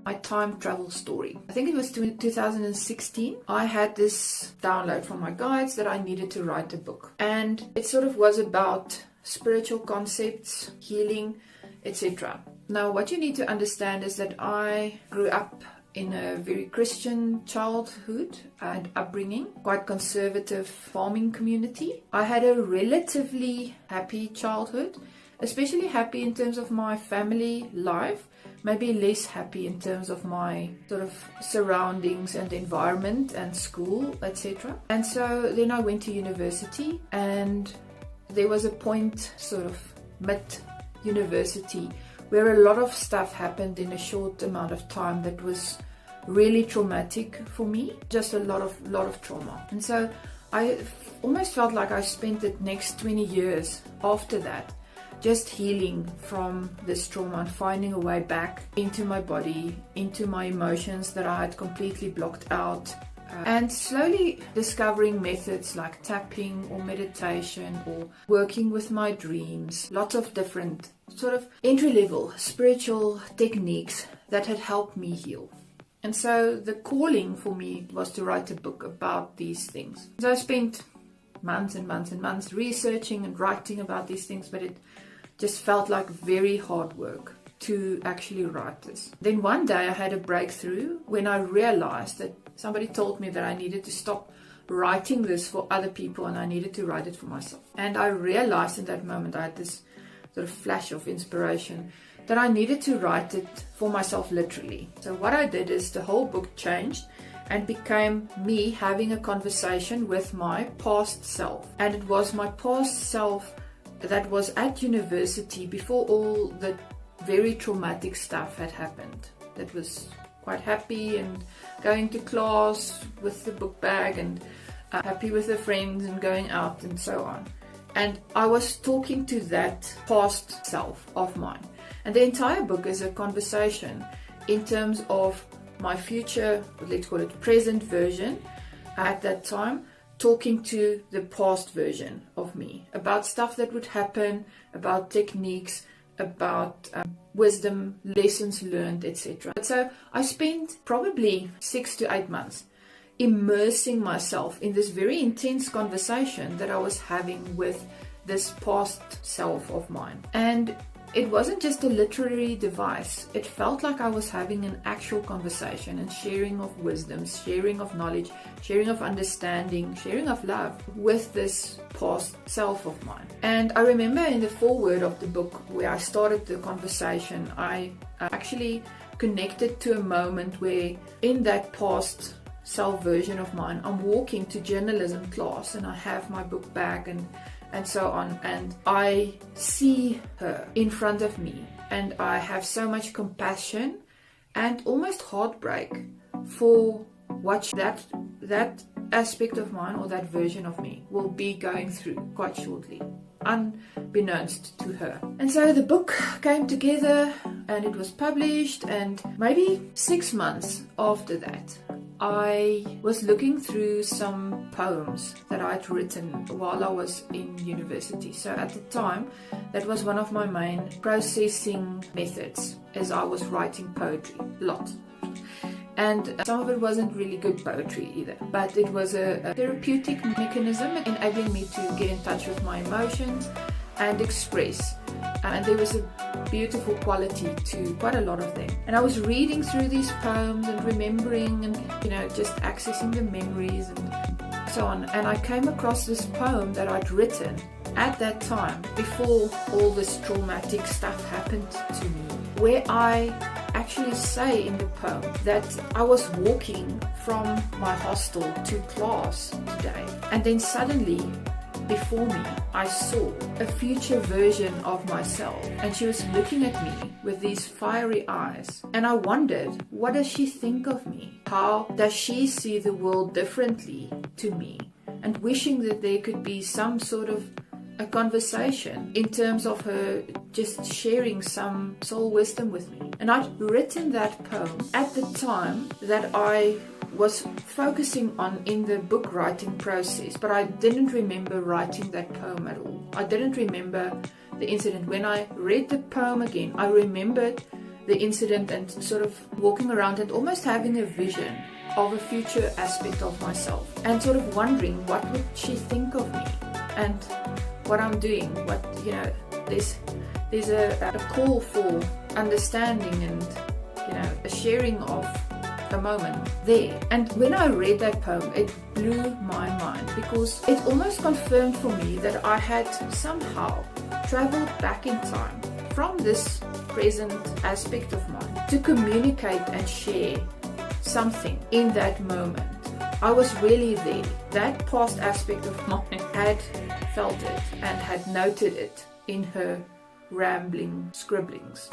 my time travel story. I think it was 2016. I had this download from my guides that I needed to write a book. And it sort of was about spiritual concepts, healing, etc. Now, what you need to understand is that I grew up in a very Christian childhood and upbringing, quite conservative farming community. I had a relatively happy childhood, especially happy in terms of my family life, maybe less happy in terms of my sort of surroundings and environment and school, etc. And so then I went to university, and there was a point sort of mid-university where a lot of stuff happened in a short amount of time that was really traumatic for me, just a lot of trauma. And so I almost felt like I spent the next 20 years after that just healing from this trauma and finding a way back into my body, into my emotions that I had completely blocked out, and slowly discovering methods like tapping or meditation or working with my dreams, lots of different sort of entry-level spiritual techniques that had helped me heal. And so the calling for me was to write a book about these things. So I spent months and months and months researching and writing about these things, but it just felt like very hard work to actually write this. Then one day I had a breakthrough when I realized that somebody told me that I needed to stop writing this for other people and I needed to write it for myself. And I realized in that moment, I had this sort of flash of inspiration, that I needed to write it for myself literally. So what I did is the whole book changed and became me having a conversation with my past self. And it was my past self that was at university before all the very traumatic stuff had happened. That was quite happy and going to class with the book bag and happy with the friends and going out and so on. And I was talking to that past self of mine. And the entire book is a conversation in terms of my future, let's call it present version at that time, talking to the past version of me about stuff that would happen, about techniques, about wisdom, lessons learned, etc. So I spent probably 6 to 8 months immersing myself in this very intense conversation that I was having with this past self of mine. And it wasn't just a literary device. It felt like I was having an actual conversation and sharing of wisdom, sharing of knowledge, sharing of understanding, sharing of love with this past self of mine. And I remember in the foreword of the book where I started the conversation, I actually connected to a moment where in that past self version of mine, I'm walking to journalism class and I have my book bag and so on, and I see her in front of me, and I have so much compassion and almost heartbreak for what that aspect of mine or that version of me will be going through quite shortly, unbeknownst to her. And so the book came together and it was published, and maybe 6 months after that I was looking through some poems that I'd written while I was in university. So at the time, that was one of my main processing methods, as I was writing poetry a lot. And some of it wasn't really good poetry either, but it was a therapeutic mechanism enabling me to get in touch with my emotions and express. And there was a beautiful quality to quite a lot of them. And I was reading through these poems and remembering and, just accessing the memories and so on. And I came across this poem that I'd written at that time, before all this traumatic stuff happened to me, where I actually say in the poem that I was walking from my hostel to class today, and then suddenly before me I saw a future version of myself, and she was looking at me with these fiery eyes, and I wondered, what does she think of me? How does she see the world differently to me? And wishing that there could be some sort of a conversation in terms of her just sharing some soul wisdom with me. And I'd written that poem at the time that I was focusing on in the book writing process, but I didn't remember writing that poem at all. I didn't remember the incident. When I read the poem again, I remembered the incident and sort of walking around and almost having a vision of a future aspect of myself and sort of wondering what would she think of me and what I'm doing. What, you know, there's a call for understanding and, you know, a sharing of a moment there. And when I read that poem, it blew my mind because it almost confirmed for me that I had somehow traveled back in time from this present aspect of mine to communicate and share something in that moment. I was really there. That past aspect of mine had felt it and had noted it in her rambling scribblings.